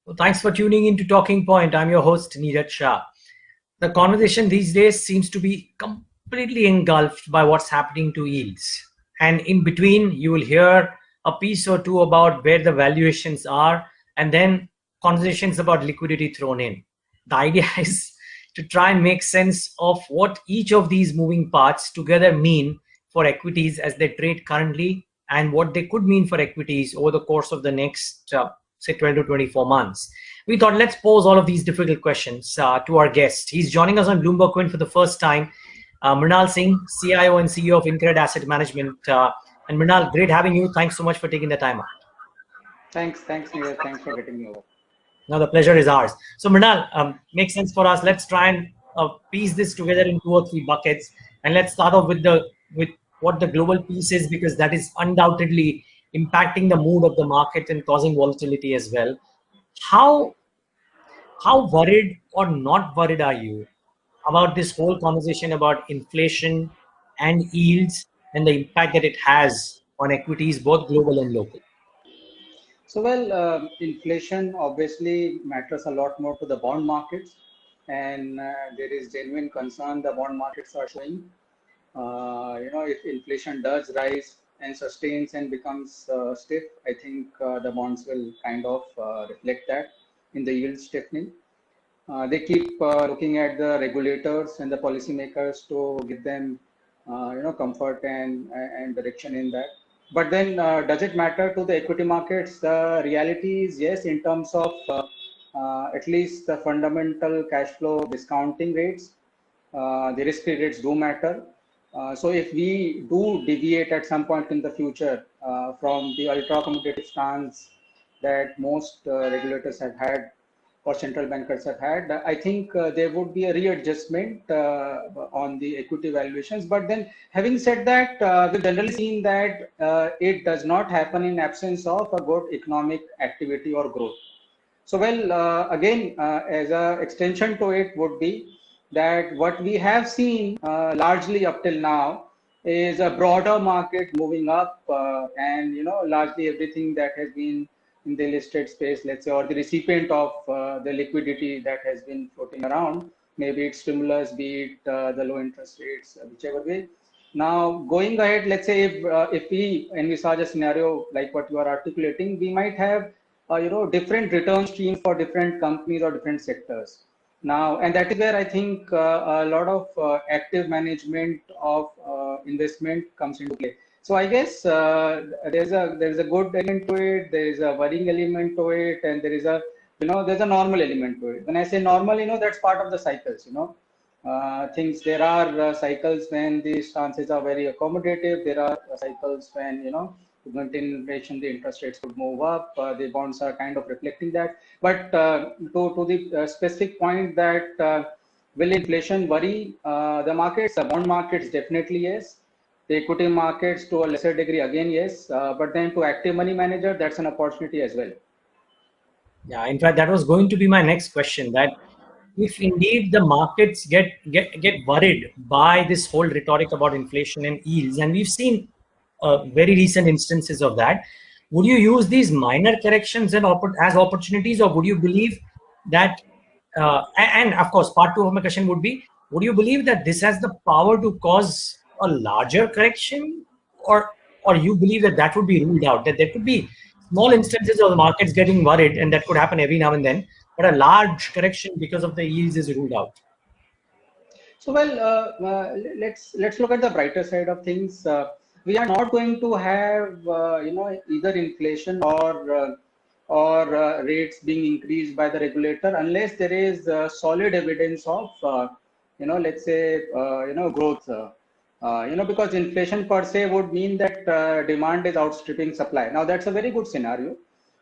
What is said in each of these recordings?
Well, thanks for tuning in to Talking Point. I'm your host, Neeraj Shah. The conversation these days seems to be completely engulfed by what's happening to yields. And in between, you will hear a piece or two about where the valuations are, and then conversations about liquidity thrown in. The idea is to try and make sense of what each of these moving parts together mean for equities as they trade currently, and what they could mean for equities over the course of the next, say, 12 to 24 months. We thought let's pose all of these difficult questions to our guest. He's joining us on Bloomberg Quinn for the first time. Mrinal Singh, CIO and CEO of InCred Asset Management. And Mrinal, great having you. Thanks so much for taking the time out. Thanks, Neeraj. Thanks for getting me over. Now the pleasure is ours. So Mrinal, makes sense for us. Let's try and piece this together in 2 or 3 buckets, and let's start off with what the global piece is, because that is undoubtedly impacting the mood of the market and causing volatility as well. How worried or not worried are you about this whole conversation about inflation and yields and the impact that it has on equities, both global and local? So, inflation obviously matters a lot more to the bond markets, and there is genuine concern the bond markets are showing. If inflation does rise and sustains and becomes stiff, I think the bonds will kind of reflect that in the yield stiffening. They keep looking at the regulators and the policymakers to give them, comfort and direction in that. But then, does it matter to the equity markets? The reality is yes, in terms of at least the fundamental cash flow discounting rates, the risk-free rates do matter. So if we do deviate at some point in the future from the ultra-accommodative stance that most regulators have had or central bankers have had, I think there would be a readjustment on the equity valuations. But then, having said that, we've generally seen that it does not happen in absence of a good economic activity or growth. So, again, as an extension to it would be that what we have seen largely up till now is a broader market moving up, and largely everything that has been in the listed space, let's say, or the recipient of the liquidity that has been floating around, maybe it's stimulus, be it the low interest rates, whichever way. Now, going ahead, let's say if we envisage a scenario like what you are articulating, we might have different return streams for different companies or different sectors. Now, and that is where I think a lot of active management of investment comes into play. So I guess there's a good element to it, there is a worrying element to it, and there is a there's a normal element to it. When I say normal, that's part of the cycles. There are cycles when the stances are very accommodative. There are cycles when with inflation, the interest rates could move up. The bonds are kind of reflecting that. But to the specific point that will inflation worry the markets? The bond markets definitely yes. The equity markets to a lesser degree again yes. But then to active money manager, that's an opportunity as well. Yeah, in fact, that was going to be my next question. That if indeed the markets get worried by this whole rhetoric about inflation and yields, and we've seen very recent instances of that, would you use these minor corrections as opportunities, or would you believe that? And of course, part 2 of my question would be: would you believe that this has the power to cause a larger correction, or you believe that that would be ruled out? That there could be small instances of the markets getting worried, and that could happen every now and then, but a large correction because of the yields is ruled out. So let's look at the brighter side of things. We are not going to have either inflation or rates being increased by the regulator unless there is solid evidence of let's say growth. Because inflation per se would mean that demand is outstripping supply. Now that's a very good scenario.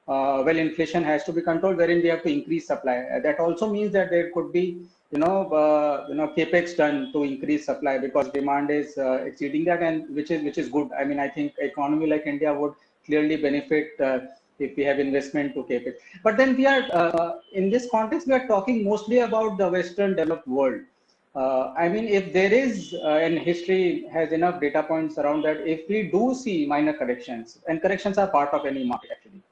Inflation has to be controlled, wherein we have to increase supply. That also means that there could be capex done to increase supply because demand is exceeding that, and which is good. I mean, I think economy like India would clearly benefit if we have investment to capex. But then we are in this context, we are talking mostly about the Western developed world. I mean, if there is, and history has enough data points around that, if we do see minor corrections, and corrections are part of any market actually,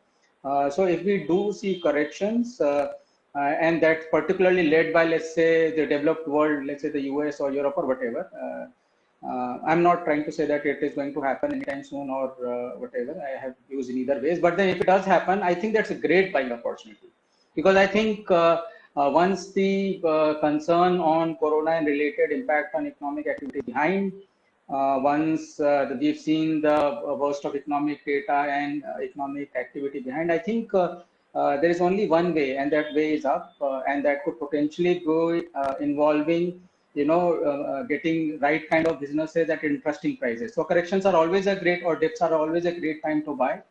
So if we do see corrections, and that's particularly led by, let's say, the developed world, let's say the US or Europe or whatever. I'm not trying to say that it is going to happen anytime soon or whatever. I have views in either ways. But then if it does happen, I think that's a great buying opportunity. Because I think once the concern on corona and related impact on economic activity behind, once we've seen the worst of economic data and economic activity behind, I think there is only one way, and that way is up, and that could potentially go involving, getting right kind of businesses at interesting prices. So corrections are always a great, or dips are always a great time to buy.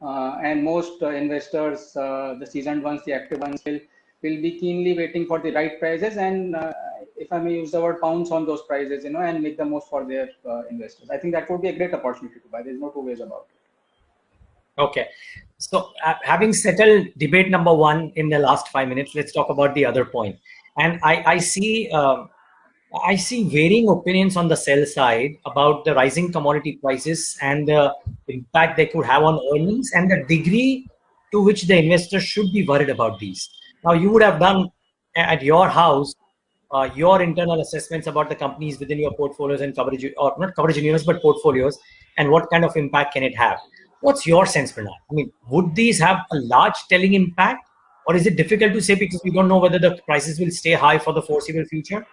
And most investors, the seasoned ones, the active ones, will be keenly waiting for the right prices, and if I may use the word, pounce on those prices, and make the most for their investors. I think that would be a great opportunity to buy. There's no two ways about it. Okay. So having settled debate number one in the last 5 minutes, let's talk about the other point. And I see varying opinions on the sell side about the rising commodity prices and the impact they could have on earnings and the degree to which the investor should be worried about these. Now, you would have done at your house your internal assessments about the companies within your portfolios and coverage, or not coverage universe, but portfolios, and what kind of impact can it have? What's your sense, Mrinal? I mean, would these have a large telling impact, or is it difficult to say because we don't know whether the prices will stay high for the foreseeable future?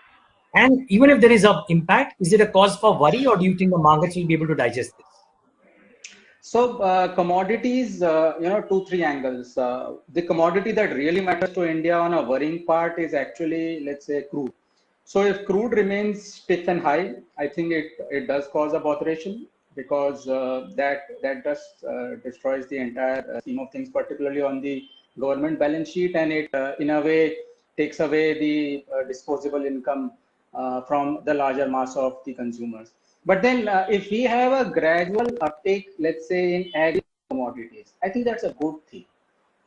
And even if there is an impact, is it a cause for worry, or do you think the markets will be able to digest this? So commodities, two, three angles. The commodity that really matters to India on a worrying part is actually, let's say, crude. So if crude remains stiff and high, I think it does cause a botheration, because that just destroys the entire scheme of things, particularly on the government balance sheet, and it in a way takes away the disposable income from the larger mass of the consumers. But then if we have a gradual uptake, let's say, in agri commodities, I think that's a good thing.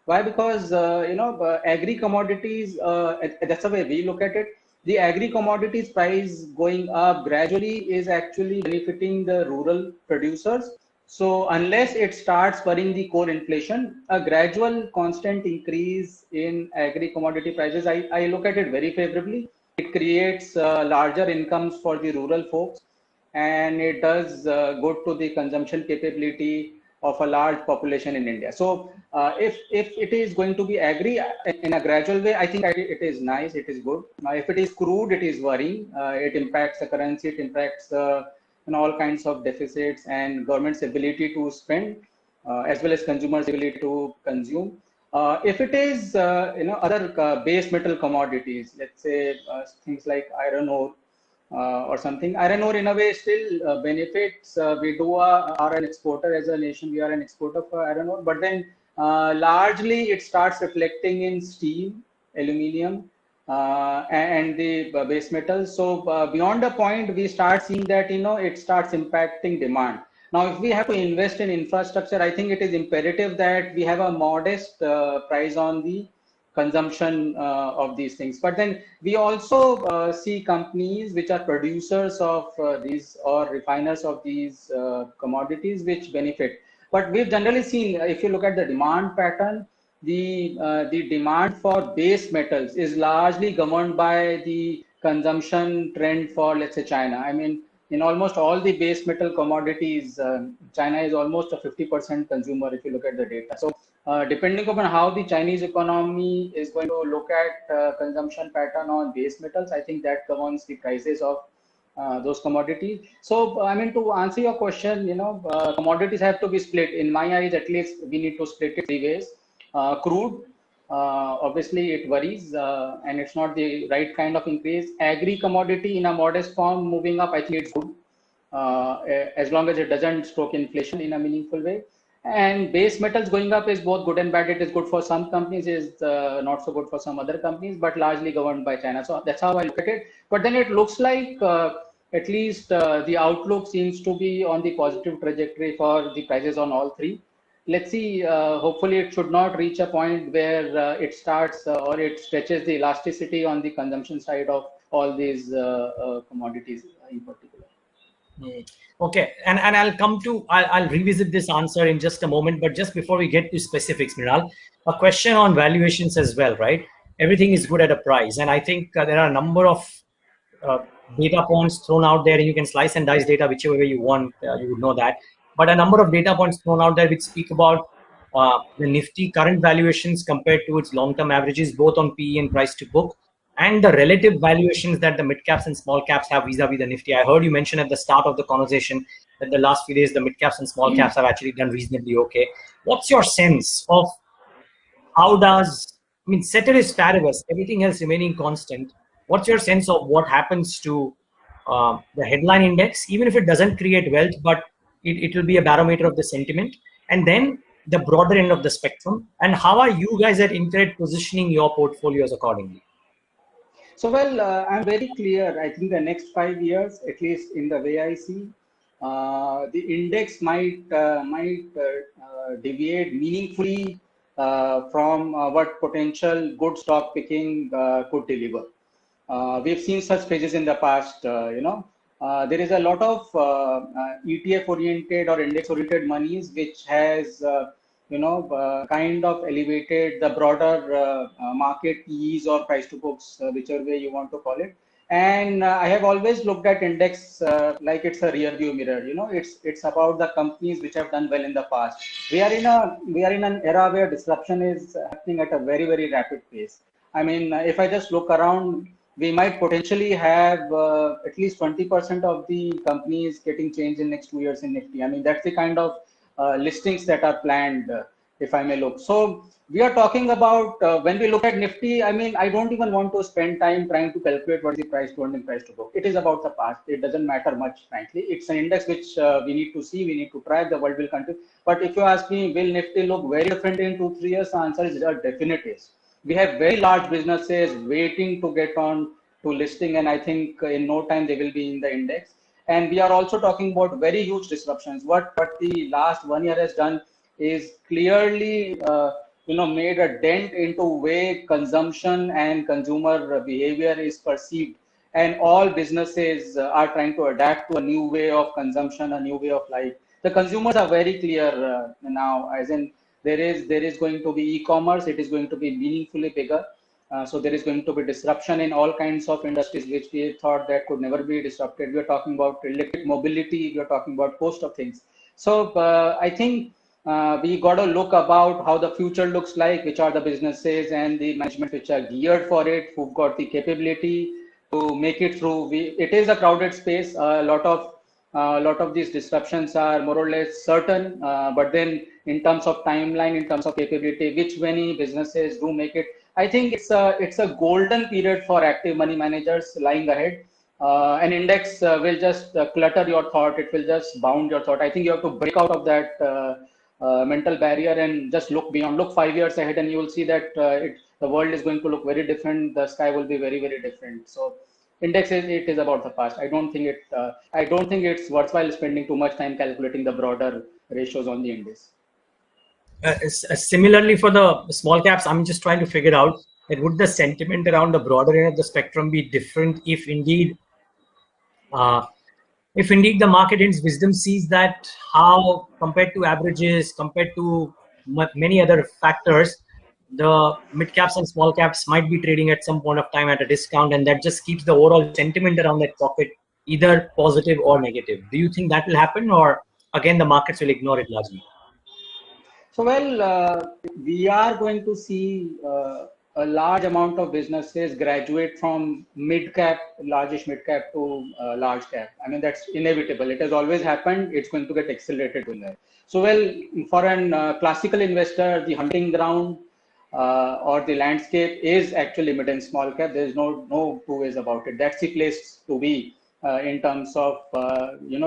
Why? Because agri commodities, that's the way we look at it. The agri commodities price going up gradually is actually benefiting the rural producers. So unless it starts spurring the core inflation, a gradual constant increase in agri commodity prices, I look at it very favorably. It creates larger incomes for the rural folks, and it does good to the consumption capability of a large population in India. So if it is going to be agri in a gradual way, I think it is nice, it is good. Now, if it is crude, it is worrying. It impacts the currency, it impacts all kinds of deficits and government's ability to spend, as well as consumers' ability to consume. If it is, other base metal commodities, let's say things like iron ore, or something. Iron ore in a way still benefits. Are an exporter as a nation. We are an exporter for iron ore, but then largely it starts reflecting in steel, aluminium, and the base metals. So beyond a point, we start seeing that it starts impacting demand. Now, if we have to invest in infrastructure, I think it is imperative that we have a modest price on the consumption of these things. But then we also see companies which are producers of these, or refiners of these commodities, which benefit. But we've generally seen, if you look at the demand pattern, the demand for base metals is largely governed by the consumption trend for, let's say, China. I mean, in almost all the base metal commodities, China is almost a 50% consumer if you look at the data. So depending upon how the Chinese economy is going to look at consumption pattern on base metals, I think that governs the prices of those commodities. So, I mean, to answer your question, commodities have to be split. In my eyes, at least, we need to split it three ways. Crude, obviously, it worries, and it's not the right kind of increase. Agri commodity in a modest form moving up, I think it's good, as long as it doesn't stroke inflation in a meaningful way. And base metals going up is both good and bad. It is good for some companies, is not so good for some other companies, but largely governed by China. So that's how I look at it. But then it looks like at least the outlook seems to be on the positive trajectory for the prices on all three. Let's see, hopefully it should not reach a point where it starts or it stretches the elasticity on the consumption side of all these commodities in particular. Okay, and I'll revisit this answer in just a moment, but just before we get to specifics, Mrinal, a question on valuations as well, right? Everything is good at a price, and I think there are a number of uh, data points thrown out there, and you can slice and dice data whichever way you want. You would know that, but a number of data points thrown out there which speak about the Nifty current valuations compared to its long-term averages, both on PE and price to book, and the relative valuations that the mid caps and small caps have vis-a-vis the Nifty. I heard you mention at the start of the conversation that the last few days the mid caps and small caps have actually done reasonably okay. What's your sense of how does, I mean, ceteris paribus, everything else remaining constant, what's your sense of what happens to the headline index, even if it doesn't create wealth, but it will be a barometer of the sentiment, and then the broader end of the spectrum, and how are you guys at InCred positioning your portfolios accordingly? So, well, I'm very clear. I think the next 5 years, at least in the way I see, the index might deviate meaningfully from what potential good stock picking could deliver. We've seen such phases in the past. There is a lot of ETF oriented or index oriented monies which has kind of elevated the broader market ease or price to books, whichever way you want to call it. And I have always looked at index like it's a rear view mirror. It's about the companies which have done well in the past. We are in an era where disruption is happening at a very, very rapid pace. I mean, if I just look around, we might potentially have at least 20% of the companies getting changed in next 2 years in Nifty. I mean, that's the kind of listings that are planned, if I may look. So we are talking about when we look at Nifty, I mean, I don't even want to spend time trying to calculate what is the price to earn and price to book. It is about the past. It doesn't matter much, frankly. It's an index which we need to see, we need to track, the world will continue. But if you ask me, will Nifty look very different in 2, 3 years? The answer is a definite yes. We have very large businesses waiting to get on to listing, and I think in no time they will be in the index. And we are also talking about very huge disruptions. What the last 1 year has done is clearly made a dent into way consumption and consumer behavior is perceived, and all businesses are trying to adapt to a new way of consumption, a new way of life. The consumers are very clear now, as in there is going to be e-commerce. It is going to be meaningfully bigger. So there is going to be disruption in all kinds of industries which we thought that could never be disrupted. We are talking about electric mobility. We are talking about host of things. So I think we got to look about how the future looks like, which are the businesses and the management which are geared for it, who've got the capability to make it through. It is a crowded space. A lot of these disruptions are more or less certain, but then in terms of timeline, in terms of capability, which many businesses do make it, I think it's a golden period for active money managers lying ahead. An index will just clutter your thought. It will just bound your thought. I think you have to break out of that mental barrier and just look beyond. Look 5 years ahead, and you will see that the world is going to look very different. The sky will be very, very different. So, index it is about the past. I don't think it's worthwhile spending too much time calculating the broader ratios on the index. Similarly, for the small caps, I'm just trying to figure out that would the sentiment around the broader end of the spectrum be different uh, if indeed the market ends wisdom sees that how compared to averages, compared to many other factors, the mid caps and small caps might be trading at some point of time at a discount, and that just keeps the overall sentiment around that profit either positive or negative. Do you think that will happen, or again the markets will ignore it largely? So, well, we are going to see a large amount of businesses graduate from mid cap, largish mid cap to large cap. I mean, that's inevitable. It has always happened. It's going to get accelerated in there. So, well, for an classical investor, the hunting ground or the landscape is actually mid and small cap. There's no two ways about it. That's the place to be in terms of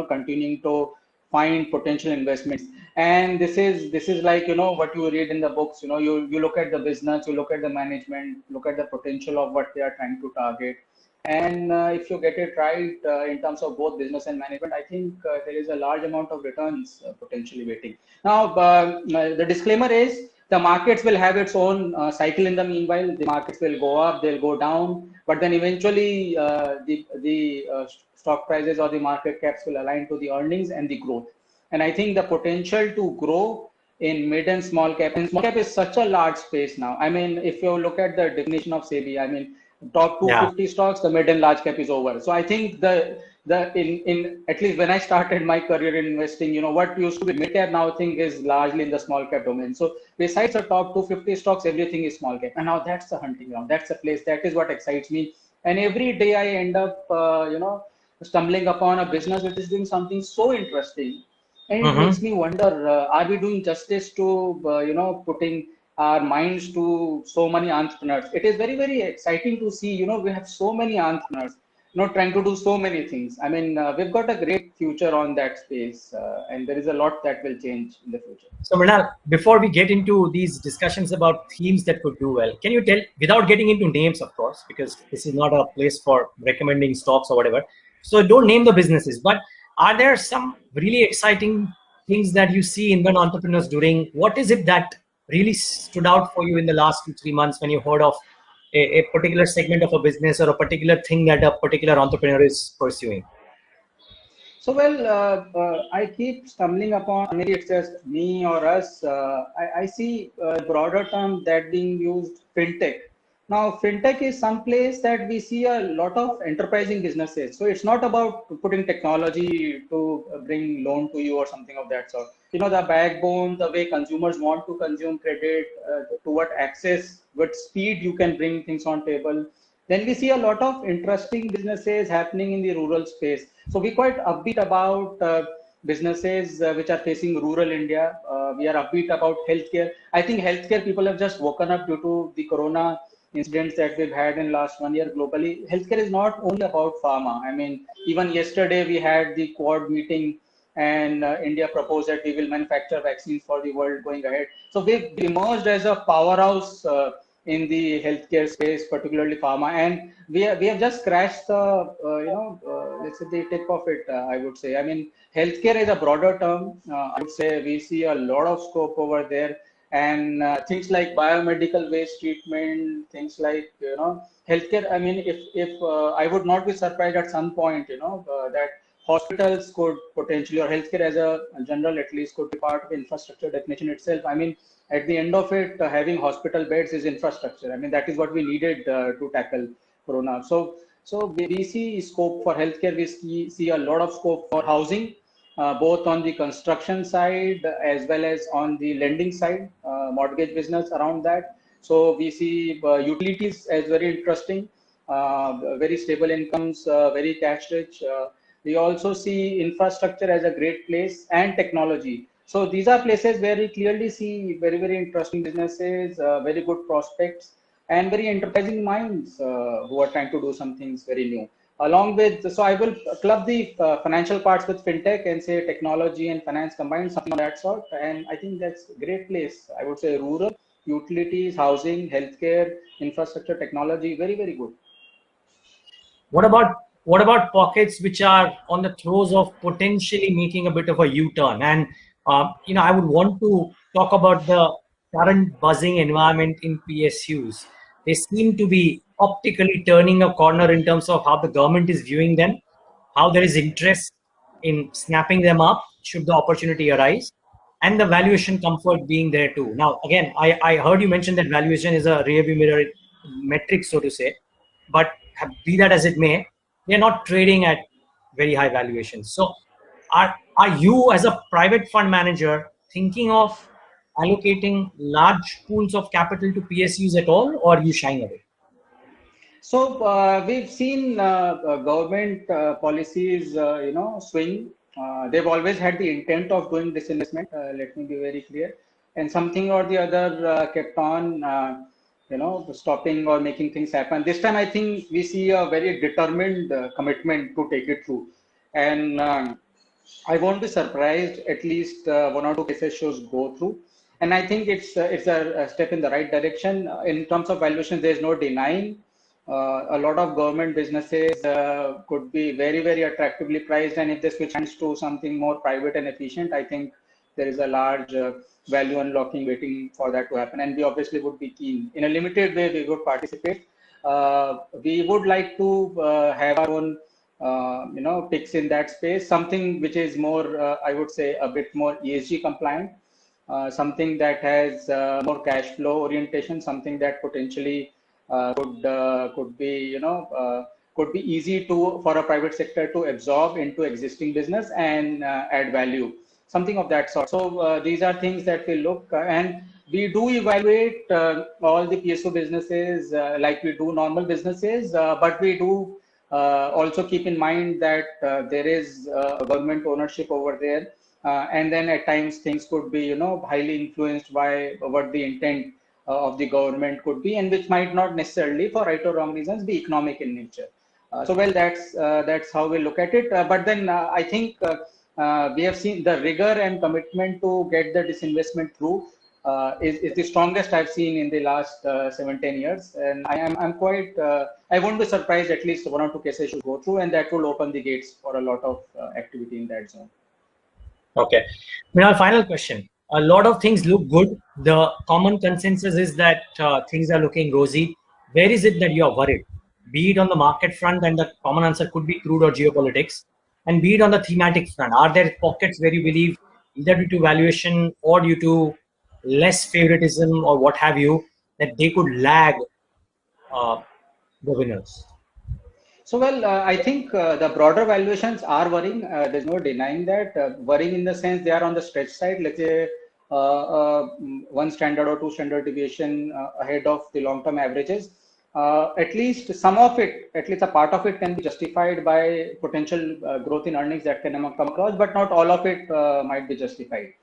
continuing to find potential investments. And this is like what you read in the books. You look at the business, you look at the management, look at the potential of what they are trying to target, and if you get it right in terms of both business and management, I think there is a large amount of returns potentially waiting. Now the disclaimer is the markets will have its own cycle in the meanwhile. The markets will go up, they'll go down, but then eventually the stock prices or the market caps will align to the earnings and the growth. And I think the potential to grow in mid and small cap, and small cap is such a large space now. I mean, if you look at the definition of SEBI, I mean, top Yeah. 250 stocks, the mid and large cap is over. So I think in at least when I started my career in investing, what used to be mid cap now I think is largely in the small cap domain. So besides the top 250 stocks, everything is small cap, and now that's the hunting ground. That's the place. That is what excites me. And every day I end up, stumbling upon a business which is doing something so interesting, and it makes me wonder, are we doing justice to putting our minds to so many entrepreneurs? It is very, very exciting to see, we have so many entrepreneurs, trying to do so many things. I mean, we've got a great future on that space, and there is a lot that will change in the future. So, Mrinal, before we get into these discussions about themes that could do well, can you tell, without getting into names, of course, because this is not a place for recommending stocks or whatever, so don't name the businesses, but are there some really exciting things that you see Indian entrepreneurs doing? What is it that really stood out for you in the last 2-3 months when you heard of a particular segment of a business or a particular thing that a particular entrepreneur is pursuing? So, well, I keep stumbling upon, maybe it's just me or us. I see a broader term that being used, fintech. Now, fintech is some place that we see a lot of enterprising businesses. So it's not about putting technology to bring loan to you or something of that sort. The backbone, the way consumers want to consume credit, to what access, what speed you can bring things on table. Then we see a lot of interesting businesses happening in the rural space. So we're quite upbeat about businesses which are facing rural India. We are upbeat about healthcare. I think healthcare people have just woken up due to the corona incidents that we've had in last 1 year globally. Healthcare is not only about pharma. I mean, even yesterday we had the Quad meeting, and India proposed that we will manufacture vaccines for the world going ahead. So we've emerged as a powerhouse in the healthcare space, particularly pharma, and we have just scratched the let's say the tip of it. I would say. I mean, healthcare is a broader term. I would say we see a lot of scope over there, and things like biomedical waste treatment, things like healthcare. I mean, if I would not be surprised at some point, that hospitals could potentially, or healthcare as a general at least, could be part of infrastructure definition itself. I mean, at the end of it, having hospital beds is infrastructure. I mean, that is what we needed to tackle corona. So we see scope for healthcare. We see a lot of scope for housing, both on the construction side as well as on the lending side, mortgage business around that. So we see utilities as very interesting, very stable incomes, very cash rich. We also see infrastructure as a great place, and technology. So these are places where we clearly see very, very interesting businesses, very good prospects, and very enterprising minds who are trying to do some things very new. Along with, so I will club the financial parts with fintech and say technology and finance combined, something of that sort. And I think that's a great place. I would say rural, utilities, housing, healthcare, infrastructure, technology, very, very good. What about pockets which are on the throes of potentially making a bit of a U-turn? And I would want to talk about the current buzzing environment in PSUs. They seem to be optically turning a corner in terms of how the government is viewing them, how there is interest in snapping them up should the opportunity arise, and the valuation comfort being there too. Now, again, I heard you mention that valuation is a rearview mirror metric, so to say, but be that as it may, they're not trading at very high valuations. So, are you as a private fund manager thinking of allocating large pools of capital to PSUs at all, or are you shying away? So we've seen government policies, swing. They've always had the intent of doing this investment. Let me be very clear. And something or the other kept on, stopping or making things happen. This time, I think we see a very determined commitment to take it through. And I won't be surprised. At least one or two cases shows go through. And I think it's a step in the right direction. In terms of valuation, there's no denying. A lot of government businesses could be very, very attractively priced, and if they switch hands to something more private and efficient, I think there is a large value unlocking waiting for that to happen, and we obviously would be keen. In a limited way, we would participate. We would like to have our own, picks in that space, something which is more, I would say, a bit more ESG compliant, something that has more cash flow orientation, something that potentially could be, could be easy for a private sector to absorb into existing business and add value, something of that sort. So these are things that we look, and we do evaluate all the PSO businesses like we do normal businesses, but we do also keep in mind that there is government ownership over there, and then at times things could be, highly influenced by what the intent of the government could be, and which might not necessarily, for right or wrong reasons, be economic in nature. So well, that's how we look at it. But then I think we have seen the rigor and commitment to get the disinvestment through is the strongest I've seen in the last 7-10 years, and I'm quite I won't be surprised at least one or two cases should go through, and that will open the gates for a lot of activity in that zone. Okay. Now, final question. A lot of things look good. The common consensus is that things are looking rosy. Where is it that you are worried? Be it on the market front, and the common answer could be crude or geopolitics, and be it on the thematic front. Are there pockets where you believe, either due to valuation or due to less favoritism or what have you, that they could lag uh, the winners? So, well, I think the broader valuations are worrying. There's no denying that. Worrying in the sense they are on the stretch side, let's say one standard or two standard deviation ahead of the long-term averages. At least some of it, at least a part of it can be justified by potential growth in earnings that can come across, but not all of it might be justified.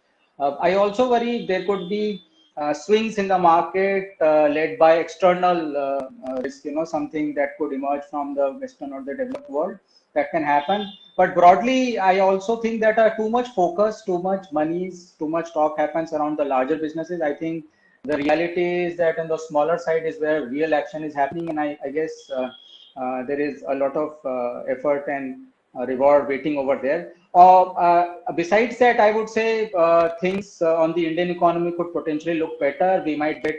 I also worry there could be swings in the market led by external risk, something that could emerge from the Western or the developed world that can happen. But broadly, I also think that too much focus, too much monies, too much talk happens around the larger businesses. I think the reality is that on the smaller side is where real action is happening, and I guess there is a lot of effort and reward waiting over there. Besides that, I would say things on the Indian economy could potentially look better. We might get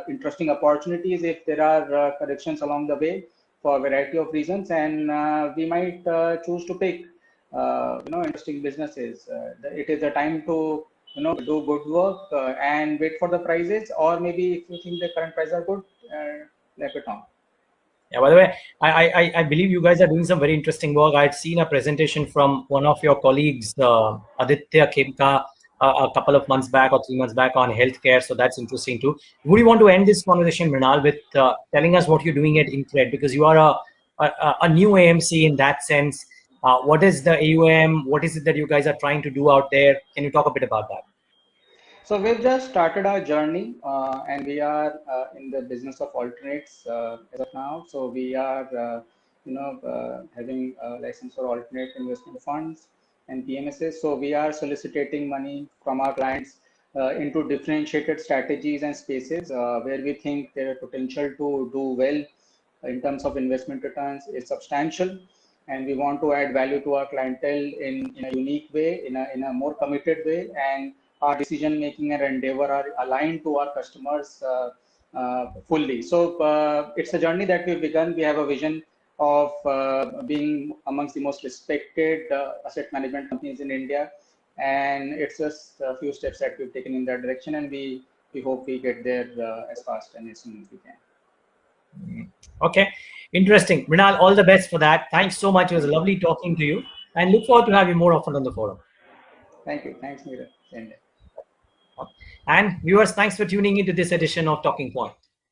interesting opportunities if there are corrections along the way for a variety of reasons, and we might choose to pick, interesting businesses. It is a time to, do good work and wait for the prices, or maybe if you think the current prices are good, left it on. Yeah, by the way, I believe you guys are doing some very interesting work. I'd seen a presentation from one of your colleagues, Aditya Khemka, a couple of months back or 3 months back on healthcare. So that's interesting too. Would you want to end this conversation, Mrinal, with telling us what you're doing at InCred? Because you are a new AMC in that sense. What is the AUM? What is it that you guys are trying to do out there? Can you talk a bit about that? So we've just started our journey, and we are in the business of alternates as of now. So we are, having a license for alternate investment funds and PMSs. So we are soliciting money from our clients into differentiated strategies and spaces where we think their potential to do well in terms of investment returns is substantial. And we want to add value to our clientele in a unique way, in a more committed way, and our decision making and endeavor are aligned to our customers fully. So it's a journey that we've begun. We have a vision of being amongst the most respected asset management companies in India, and it's just a few steps that we've taken in that direction, and we hope we get there as fast and as soon as we can. Okay, interesting. Mrinal, all the best for that. Thanks so much. It was lovely talking to you, and look forward to have you more often on the forum. Thank you. Thanks, Neeraj. And viewers, thanks for tuning into this edition of Talking Point.